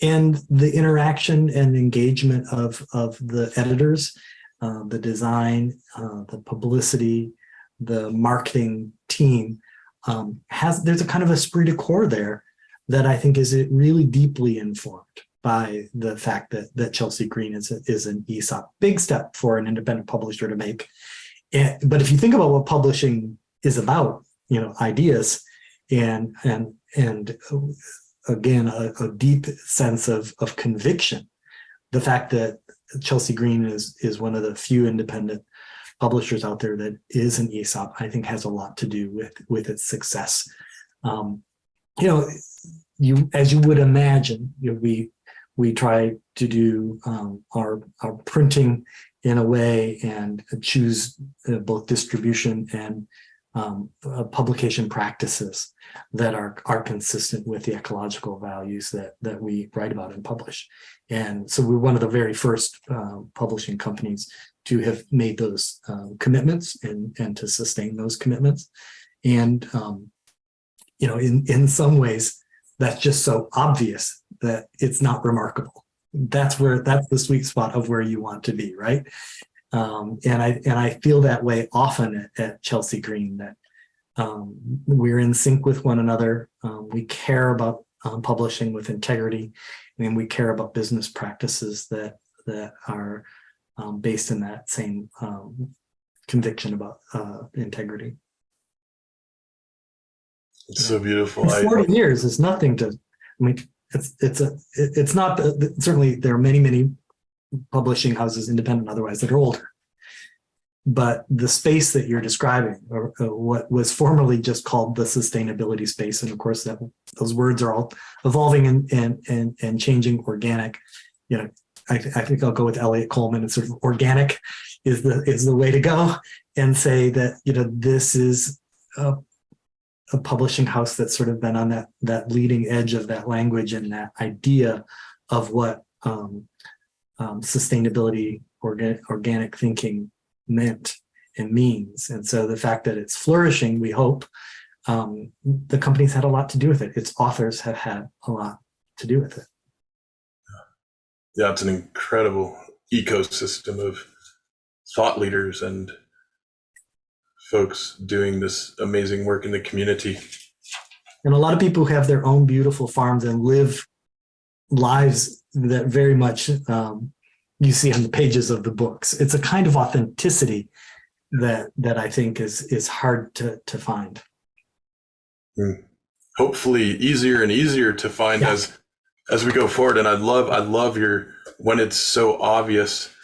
and the interaction and engagement of the editors, the design, the publicity, the marketing team, there's a kind of esprit de corps there that I think is really deeply informed by the fact that Chelsea Green is an ESOP. Big step for an independent publisher to make. But if you think about what publishing is about, ideas and again, a deep sense of conviction. The fact that Chelsea Green is one of the few independent publishers out there that is an ESOP, I think has a lot to do with its success. As you would imagine, we try to do our printing in a way and choose both distribution and publication practices that are consistent with the ecological values that we write about and publish. And so we're one of the very first publishing companies to have made those commitments and to sustain those commitments. And in some ways, that's just so obvious that it's not remarkable. That's the sweet spot of where you want to be, right? And I feel that way often at Chelsea Green, that we're in sync with one another. We care about publishing with integrity, and we care about business practices that are based in that same conviction about integrity. It's so beautiful. 40 years is nothing to. I mean, it's not. Certainly, there are many publishing houses, independent otherwise, that are older. But the space that you're describing, or what was formerly just called the sustainability space, and of course those words are all evolving and changing. Organic, I think I'll go with Elliot Coleman. It's sort of organic is the way to go, and say that this is a publishing house that's sort of been on that leading edge of that language and that idea of what sustainability, organic thinking meant and means. And so the fact that it's flourishing, we hope, the company's had a lot to do with it. Its authors have had a lot to do with it. Yeah, it's an incredible ecosystem of thought leaders and folks doing this amazing work in the community. And a lot of people who have their own beautiful farms and live lives that very much you see on the pages of the books. It's a kind of authenticity that I think is hard to find. Hopefully easier and easier to find as we go forward. And I love your, when it's so obvious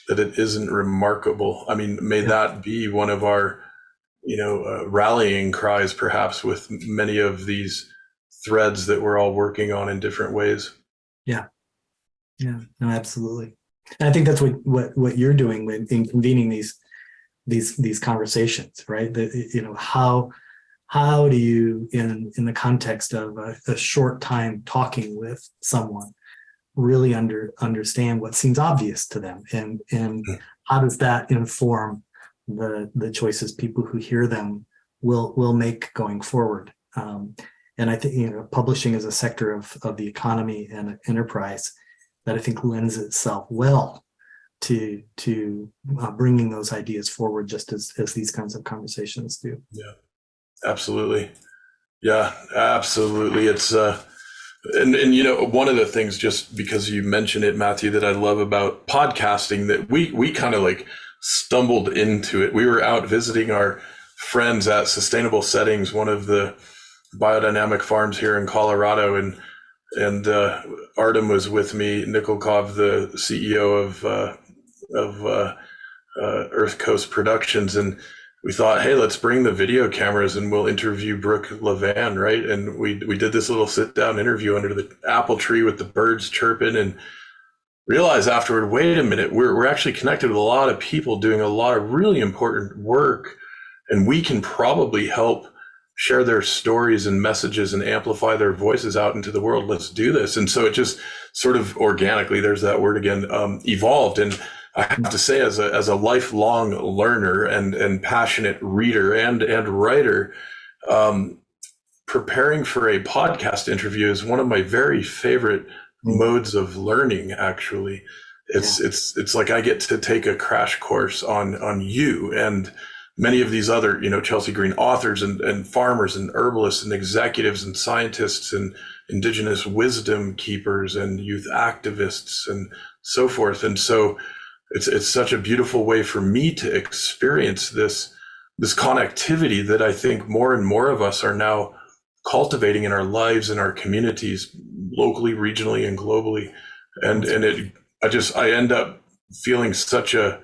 that it isn't remarkable. I mean, may that be one of our rallying cries, perhaps, with many of these threads that we're all working on in different ways. Yeah, no, absolutely. And I think that's what you're doing in convening these conversations, right? How do you, in the context of a short time talking with someone, really understand what seems obvious to them, and how does that inform the choices people who hear them will make going forward? And I think publishing is a sector of the economy and enterprise that I think lends itself well to bringing those ideas forward, just as these kinds of conversations do. Yeah, absolutely. Yeah, absolutely. It's and one of the things, just because you mentioned it, Matthew, that I love about podcasting, that we kind of like stumbled into it. We were out visiting our friends at Sustainable Settings, one of the biodynamic farms here in Colorado, and Artem was with me, Nikolkov, the CEO of Earth Coast Productions, and we thought, hey, let's bring the video cameras and we'll interview Brooke Levan, right? And we did this little sit down interview under the apple tree with the birds chirping, and realize afterward, wait a minute, we're actually connected with a lot of people doing a lot of really important work, and we can probably help share their stories and messages and amplify their voices out into the world. Let's do this. And so it just sort of organically, there's that word again, evolved. And I have to say, as a lifelong learner and passionate reader and writer, preparing for a podcast interview is one of my very favorite modes of learning. Actually, it's like I get to take a crash course on you and many of these other, Chelsea Green authors and farmers and herbalists and executives and scientists and indigenous wisdom keepers and youth activists and so forth. And so it's such a beautiful way for me to experience this connectivity that I think more and more of us are now cultivating in our lives and our communities, locally, regionally, and globally. And I end up feeling such a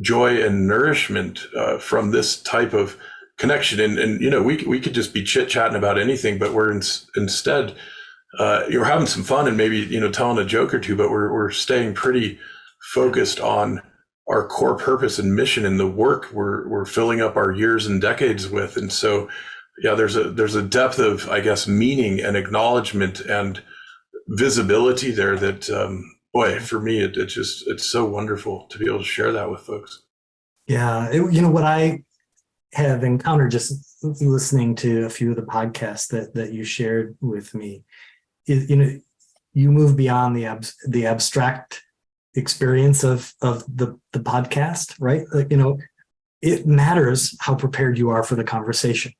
joy and nourishment from this type of connection. And we could just be chit-chatting about anything, but we're instead you're having some fun and maybe telling a joke or two, but we're staying pretty focused on our core purpose and mission and the work we're filling up our years and decades with. And so there's a depth of, I guess, meaning and acknowledgement and visibility there that boy, for me, it's so wonderful to be able to share that with folks. Yeah. What I have encountered just listening to a few of the podcasts that you shared with me is, you move beyond the abstract experience of the podcast, right? Like, it matters how prepared you are for the conversation.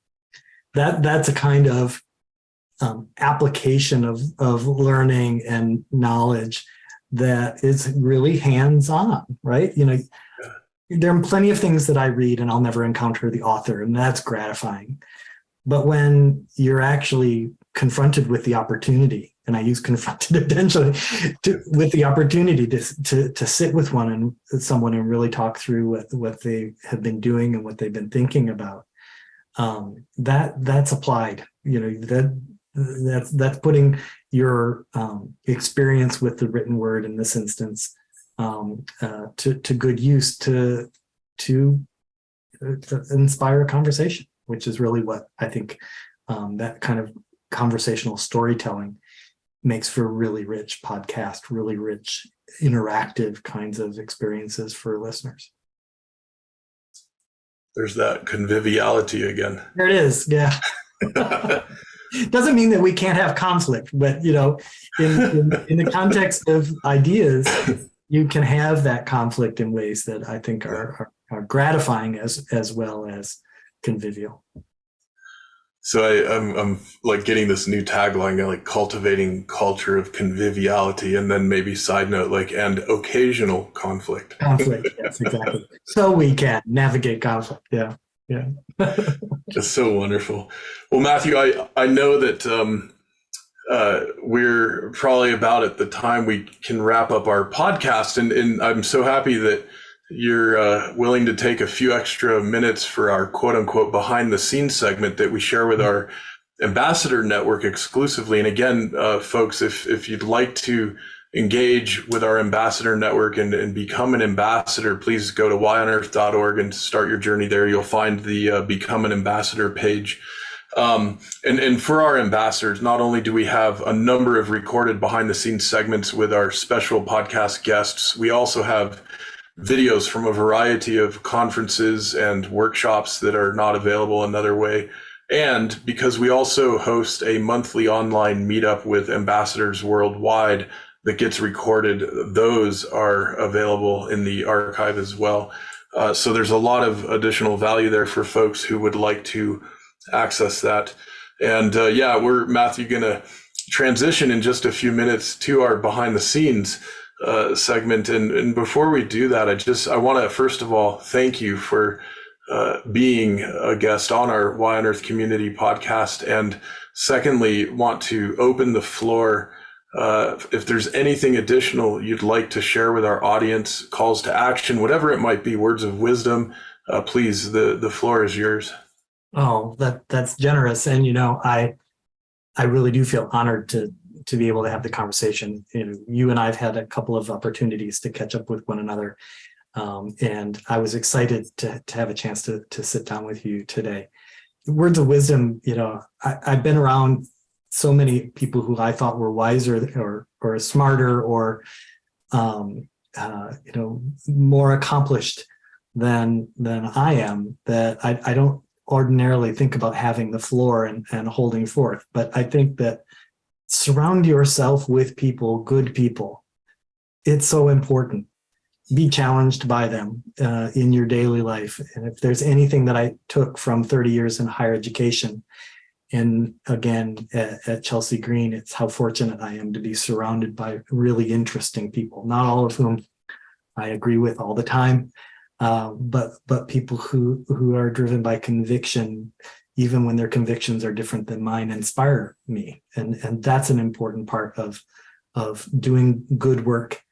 That's a kind of application of learning and knowledge that is really hands-on, right? There are plenty of things that I read and I'll never encounter the author, and that's gratifying. But when you're actually confronted with the opportunity, and I use confronted intentionally, with the opportunity to sit with someone and really talk through what they have been doing and what they've been thinking about, that's applied. That's putting your experience with the written word in this instance to good use to inspire a conversation, which is really what I think that kind of conversational storytelling makes for a really rich podcast, really rich interactive kinds of experiences for listeners. There's that conviviality again. There it is. Yeah. Doesn't mean that we can't have conflict, but in the context of ideas, you can have that conflict in ways that I think are gratifying as well as convivial. So I'm like getting this new tagline, like cultivating culture of conviviality, and then maybe side note, and occasional conflict. Conflict, yes, exactly. So we can navigate conflict. Yeah. Just so wonderful. Well, Matthew, I know that we're probably about at the time we can wrap up our podcast, and I'm so happy that you're willing to take a few extra minutes for our quote unquote behind the scenes segment that we share with our ambassador network exclusively. And again, folks, if you'd like to engage with our ambassador network and become an ambassador, please go to whyonearth.org and start your journey there. You'll find the Become an Ambassador page. And for our ambassadors, not only do we have a number of recorded behind the scenes segments with our special podcast guests, we also have videos from a variety of conferences and workshops that are not available another way. And because we also host a monthly online meetup with ambassadors worldwide that gets recorded, those are available in the archive as well. So there's a lot of additional value there for folks who would like to access that. And we're, Matthew, going to transition in just a few minutes to our behind the scenes segment. And before we do that, I want to first of all thank you for being a guest on our Why on Earth Community podcast, and secondly, want to open the floor. If there's anything additional you'd like to share with our audience, calls to action, whatever it might be, words of wisdom, please, the floor is yours. Oh, that's generous, and I really do feel honored to be able to have the conversation. You and I've had a couple of opportunities to catch up with one another. And I was excited to have a chance to sit down with you today. Words of wisdom, I've been around so many people who I thought were wiser or smarter or more accomplished than I am, that I don't ordinarily think about having the floor and holding forth. But I think that surround yourself with people, good people. It's so important. Be challenged by them in your daily life. And if there's anything that I took from 30 years in higher education, and again at Chelsea Green, it's how fortunate I am to be surrounded by really interesting people, not all of whom I agree with all the time, but people who are driven by conviction, even when their convictions are different than mine, inspire me. And that's an important part of doing good work.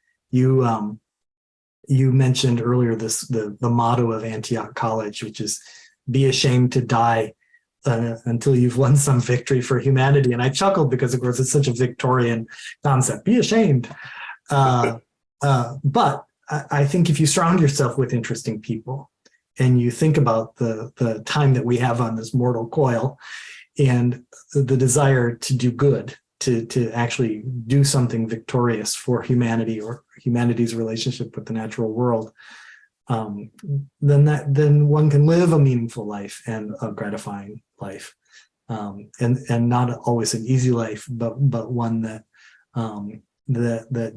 You mentioned earlier the motto of Antioch College, which is be ashamed to die until you've won some victory for humanity. And I chuckled because, of course, it's such a Victorian concept. Be ashamed. But I think if you surround yourself with interesting people and you think about the time that we have on this mortal coil and the desire to do good, to actually do something victorious for humanity or humanity's relationship with the natural world, then one can live a meaningful life and a gratifying life, and not always an easy life, but one that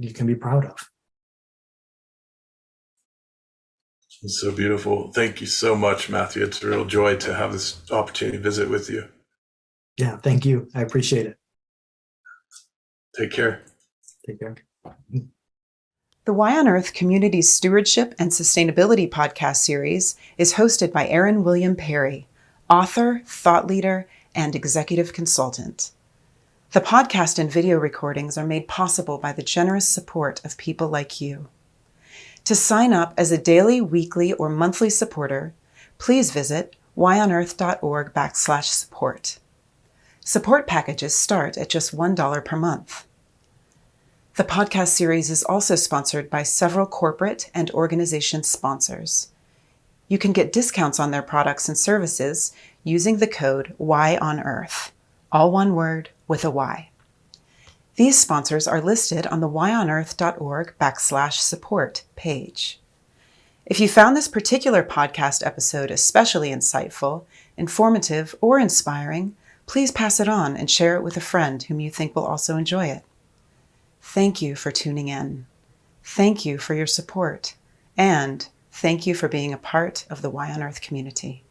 you can be proud of. It's so beautiful. Thank you so much, Matthew. It's a real joy to have this opportunity to visit with you. Yeah, thank you. I appreciate it. Take care. Take care. The Y on Earth Community Stewardship and Sustainability podcast series is hosted by Aaron William Perry, author, thought leader, and executive consultant. The podcast and video recordings are made possible by the generous support of people like you. To sign up as a daily, weekly, or monthly supporter, please visit yonearth.org/support. Support packages start at just $1 per month. The podcast series is also sponsored by several corporate and organization sponsors. You can get discounts on their products and services using the code YONEARTH, all one word with a Y. These sponsors are listed on the yonearth.org/support page. If you found this particular podcast episode especially insightful, informative, or inspiring, please pass it on and share it with a friend whom you think will also enjoy it. Thank you for tuning in. Thank you for your support. And thank you for being a part of the Y on Earth community.